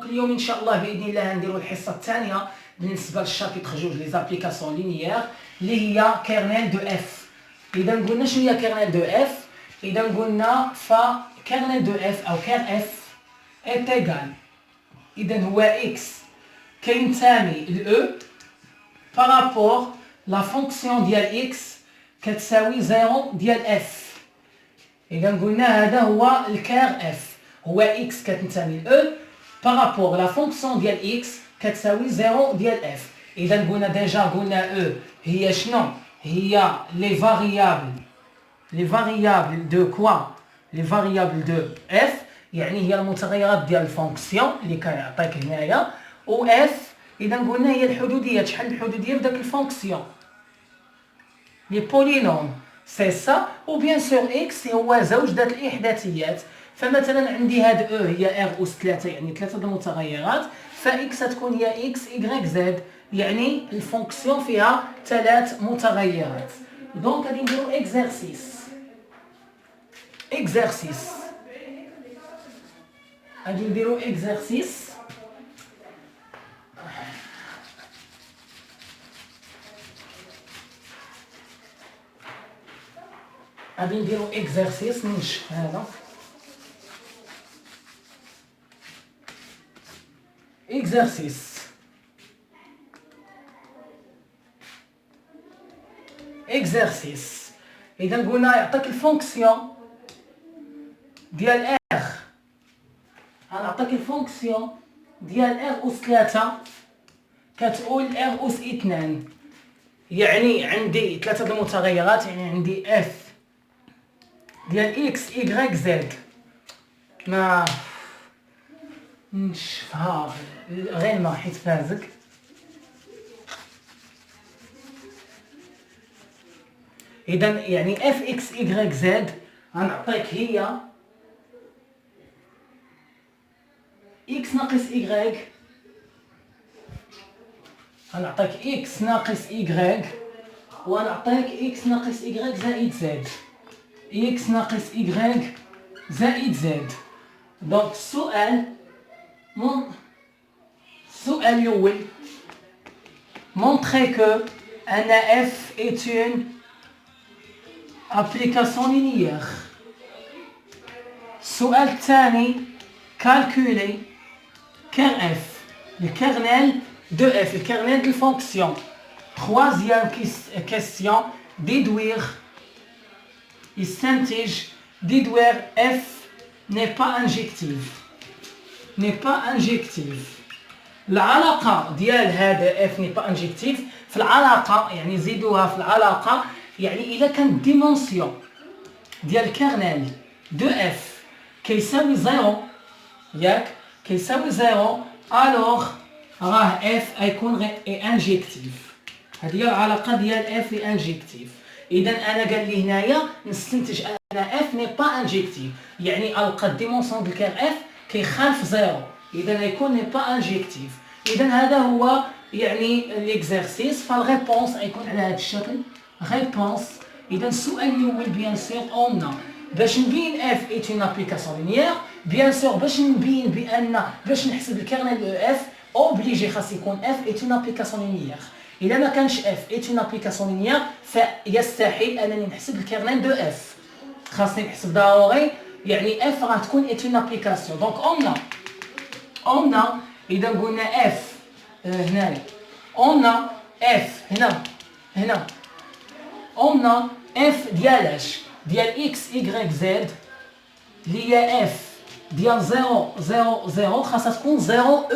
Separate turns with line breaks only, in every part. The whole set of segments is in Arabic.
دونك اليوم ان شاء الله باذن الله نديرو الحصه الثانيه بالنسبه للشابيتر جوج لي زابليكاسيون لينيير اللي هي كيرنيل دو اف. اذا قلنا شنو هي كيرنيل دو اف؟ اذا قلنا كيرنيل دو اف او كير اف est égal، اذا هو اكس كينتمي ل بارابور لا فونكسيون ديال اكس كتساوي زيرو ديال اف. اذا قلنا هذا هو الكير اف، هو اكس كتنتمي ل بارابور لا فونكسيون ديال اكس كتساوي زيرو ديال اف. اذا قلنا ديجا قلنا هي شنو؟ هي لي فاريابل دو كوا؟ لي فاريابل دو اف، يعني هي المتغيرات ديال الفونكسيون اللي كيعطيك هنايا، و اف اذا قلنا هي الحدوديه، شحال الحدوديه في داك الفونكسيون لي بولينوم سي سا. و بيان سور اكس هو زوج دات الاحداثيات، فمثلا عندي هاد هي ار اس 3 يعني ثلاثه المتغيرات، فاكس تكون هي اكس ايغريك زد يعني الفونكسيون فيها ثلاث متغيرات. دونك غادي نديرو اكزرسيس غادي نديرو اكزرسيس ننشف هذا اكزرسيس. اذا قلنا يعطيك الفونكسيون ديال ار، غنعطيك الفونكسيون ديال ار اس 3 كتقول ار اس 2، يعني عندي ثلاثه المتغيرات، يعني عندي اف ديال اكس ايغريك زد، ما نشفها غير ما حيت فازك. اذا يعني اف اكس ايغريك زد غنعطيك هي اكس ناقص ايغريك، غنعطيك اكس ناقص ايغريك، ونعطيك اكس ناقص ايغريك زائد زد، اكس ناقص ايغريك زائد زد. دونك السؤال الأول montrer que un f est une application linéaire. السؤال الثاني calculer ker f le kernel de f, le kernel de fonction. Troisième question déduire يستنتج déduire f n'est pas injective. العلاقة ديال هذا f n'est pas injective في العلاقة، يعني زيدوها في العلاقة، يعني إلا كانت ديمونسيون ديال كيرنيل دو اف كيساوي زيرو، ياك كيساوي زيرو، الوغ راه اف غيكون انجكتيف. هذه هي العلاقة ديال اف انجكتيف. إذا أنا قال لي هنايا نستنتج أن اف ني با انجكتيف، يعني ألقى الديمونسيون ديال كير اف كيخالف زيرو، إذا غيكون ني با انجكتيف. إذا هذا هو يعني ليكزارسيس. فالريبونس غيكون على هذا الشكل ريبونس. إذا السؤال الأول بيان سور قلنا باش نبين اف ايت اون ابليكاسيون لينيير، بيان سور باش نبين بأن باش نحسب الكيرنيل دو اف اوبليجي خاص يكون اف ايت اون ابليكاسيون لينيير. إذا ما كانش اف ايت اون ابليكاسيون لينيير فيستحيل أنني نحسب الكيرنيل دو اف، خاصني نحسب ضروري يعني اف راه تكون ايت اون ابليكاسيون. دونك قلنا إذا قلنا اف هنايا، قلنا اف هنا قلنا اف ديالاش ديال اكس ايغريك زد اللي هي اف ديال 0 خاصها تكون 0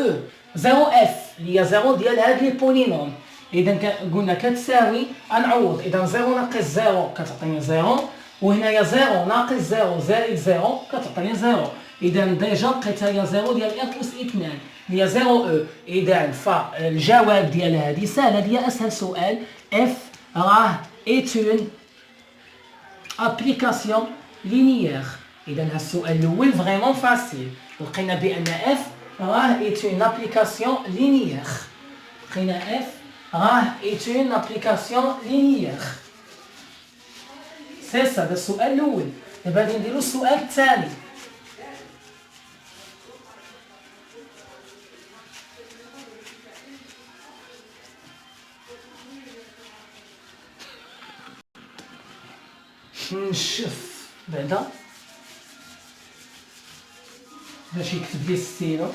اف اللي هي 0 ديال هاد لي بولينوم. اذا قلنا كتساوي نعوض، اذا 0 ناقص 0 كتعطيني 0، وهنايا 0 ناقص 0 زائد 0 كتعطيني 0. اذا ديجا لقيتها هي 0 ديال ار اس 2 هي 0 اذا فالجواب ديال هذه سهله، هي اسهل سؤال. اف راه est une application linéaire. إذا هذا السؤال الأول فريمون فاسيل، لقينا بأن اف راه est une application linéaire. لقينا اف راه est une application linéaire. سي سا، هذا السؤال الأول. دابا غادي نديرو السؤال الثاني. نشف بعدا باش يكتب لي الستيلو.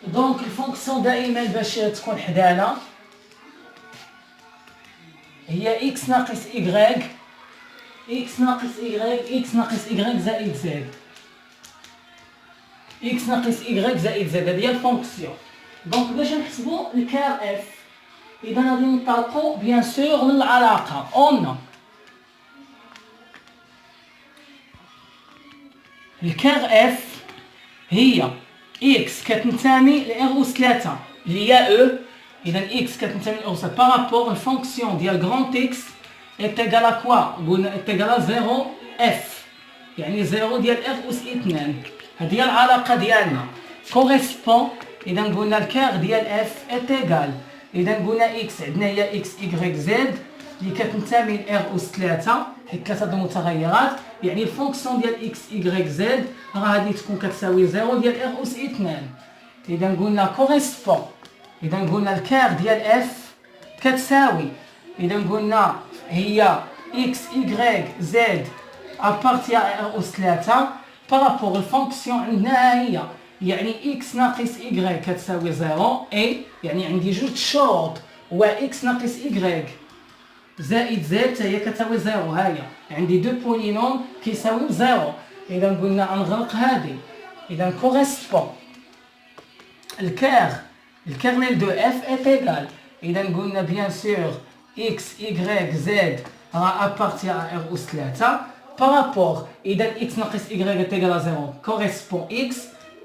دونك الفونكسيون دائما باش تكون حدانا هي اكس ناقص ايغريك، اكس ناقص ايغريك، اكس ناقص ايغريك زائد زد، اكس ناقص ايغريك زائد زد. هذه هي الفونكسيون. دونك باش نحسبوا الكار اف، اذا غادي ننطلقوا بيان سور من العلاقه اون الكار اف هي اكس كتنتمي لاغ اس 3 اللي هي او. اذا اكس كتنتمي لاغ اس بارابور الفونكسيون ديال غران اكس est égal à quoi؟ قلنا est égal à 0 اف، يعني 0 ديال اغ اس 2. هذه هي العلاقه ديالنا كوريسبون. اذا قلنا الكار ديال اف est égal، اذا قلنا اكس عندنا هي اكس ايغريك زد اللي كتنتمي لاغ اس 3 حيت 3 د المتغيرات، يعني الفونكسيون ديال اكس ايغريك زد راه غادي تكون كتساوي 0 ديال اغ اس 2. اذا قلنا كوريسبون، اذا قلنا الكار ديال اف كتساوي، اذا قلنا هي اكس ايغريك زد ابارتي اغ اس 3 بارابور الفونكسيون عندنا هي يعني اكس ناقص ايغريك كتساوي 0 اي، يعني عندي جوج شروط، هو اكس ناقص ايغريك زائد زد حتى هي كتساوي 0. ها هي عندي دو بولينوم كيساويو 0. اذا قلنا غنغلق هذه. اذا كوريسبون الكيرنيل دو اف est égal. اذا قلنا بيان سور اكس ايغريك زد راه ابارتي اغ اس 3 بارابور، اذا اكس ناقص ايغريك est égal à 0 كوريسبون اكس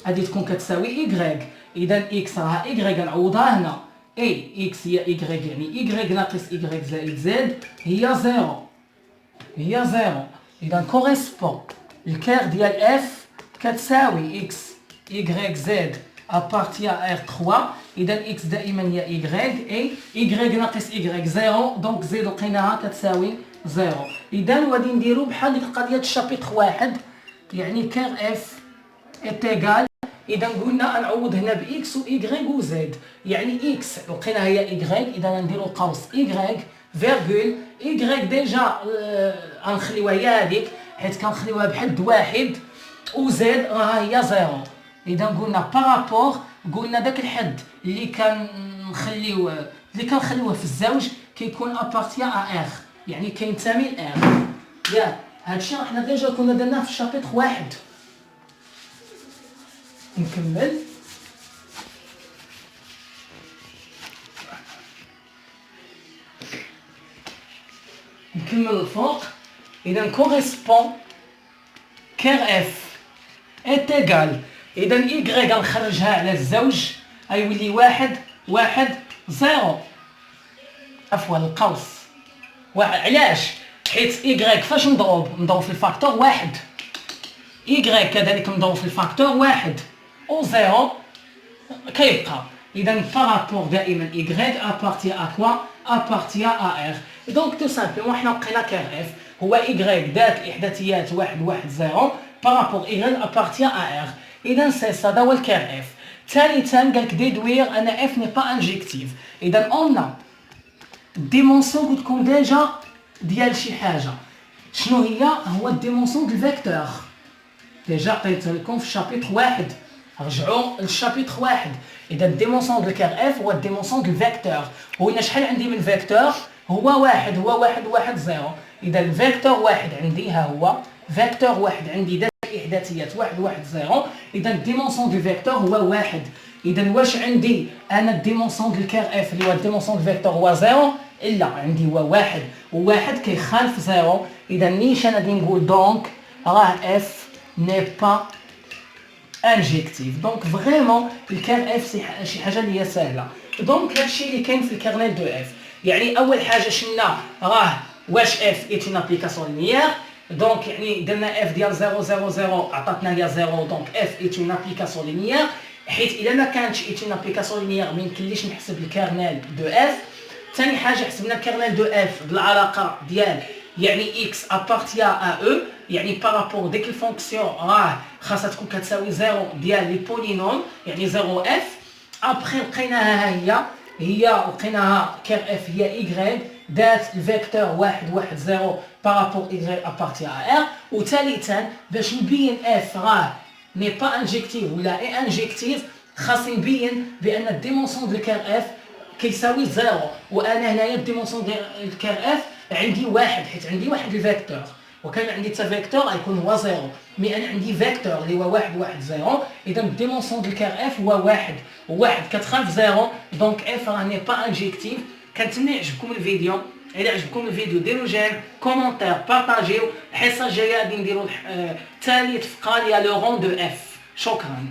غادي تكون كتساوي ايغريك. اذا اكس راه ايغريك نعوضها هنا، اي اكس هي ايغريك يعني ايغريك ناقص ايغريك زائد زد هي 0، هي 0. اذا كوريسبون الكير ديال اف كتساوي اكس ايغريك زد ابارتي ار 3. اذا اكس دائما هي ايغريك، اي ايغريك ناقص ايغريك 0، دونك زد لقيناها كتساوي 0. اذا غادي نديرو بحال ديك القضيه الشابيتر 1، يعني كير اف est égal. اذا قلنا نعوض هنا باكس وايغريك وزد، يعني اكس لقينا هي ايغريك، اذا نديرو قوس ايغريك فيرغول ايغريك ديجا غنخليوها هي هذيك حيت كنخليوها بحد واحد، وزد راه هي 0. اذا قلنا بارابور، قلنا داك الحد اللي كنخليوه في الزوج كيكون ابارتيا ا ار، يعني كينتمي لار. ياك هادشي حنا ديجا كنا درناه في الشابيتر 1. نكمل. الفوق. اذا كوريسبون كير اف est égal. اذا ايغريك غنخرجها على الزوج غيولي 1 1 0. عفوا القوس واحد. علاش؟ حيت ايغريك فاش نضرب في الفاكتور 1، ايغريك كذلك نضرب في الفاكتور 1 و 0 كيبقى. اذا بارابور دائما ايغريك ابارتي ا كوا؟ ابارتي ا ار. دونك تو سامبلومون حنا لقينا كير اف هو ايغريك ذات الاحداثيات 1 1 0 بارابور ايغريك ابارتي ا ار. اذا سي سا دا هو الكير اف. ثالثا قالك ديدوير ان اف ني با انجيكتيف. اذا اون الديمونسيون كتكون ديجا ديال شي حاجه. شنو هي؟ هو الديمونسيون ديال الفيكتور. ديجا عطيتها لكم في الشابيتر 1، رجعوا للشابيتر 1. اذا الديمونسيون ديال الكير اف هو الديمونسيون ديال الفيكتور. وهنا شحال عندي من فيكتور؟ هو 1 هو 1 1 0. اذا الفيكتور 1 عندي ها هو فيكتور 1 عندي ذات الاحداثيات 1 1 0. اذا الديمونسيون ديال الفيكتور هو 1. اذا واش عندي انا الديمونسيون ديال الكير اف اللي هو الديمونسيون ديال الفيكتور هو 0؟ الا عندي هو 1 و1 كيخالف 0. اذا نيش انا غادي نقول دونك راه اف ني با انجيكتيف. دونك فريمون الكير اف شي حاجه اللي هي سهله. دونك هادشي اللي كاين في الكيرنيل دو اف. يعني اول حاجه شفنا راه واش اف ايت اون ابليكاسيون لينيير. دونك يعني درنا اف ديال 0 0 0 عطاتنا هي 0. دونك اف ايت اون ابليكاسيون لينيير، حيت الا ما كانتش ايت اون ابليكاسيون لينيير ما يمكنليش نحسب الكيرنيل دو اف. ثاني حاجه حسبنا الكيرنيل دو اف بالعلاقه ديال يعني x appartient à e يعني بارابور ديك الفونكسيون راه خاصها تكون كتساوي 0 ديال لي بولينوم يعني 0 اف. ابخي لقيناها هي لقيناها كير اف هي y دات الفيكتور 1 1 0 بارابور y appartient à r. وثالثا باش نبين اف راه ني با انجيكتيف ولا اي انجيكتيف خاص نبين بان الديمونسيون ديال كير اف كيساوي 0. وانا هنايا الديمونسيون ديال الكير اف عندي واحد حيت عندي واحد الفيكتور وكان عندي حتى فيكتور غيكون هو 0 مي انا عندي فيكتور اللي هو 1 1 0 اذا الديمونسيون ديال الكير اف هو 1 و1 كتخالف 0 دونك اف راه ني با انجيكتيف. كنتمنى يعجبكم الفيديو. إذا عجبكم الفيديو ديروا جيم كومونتير بارطاجيو. الحصه الجايه غادي نديروا ثالث فقره ديال لو رون دو اف. شكرا.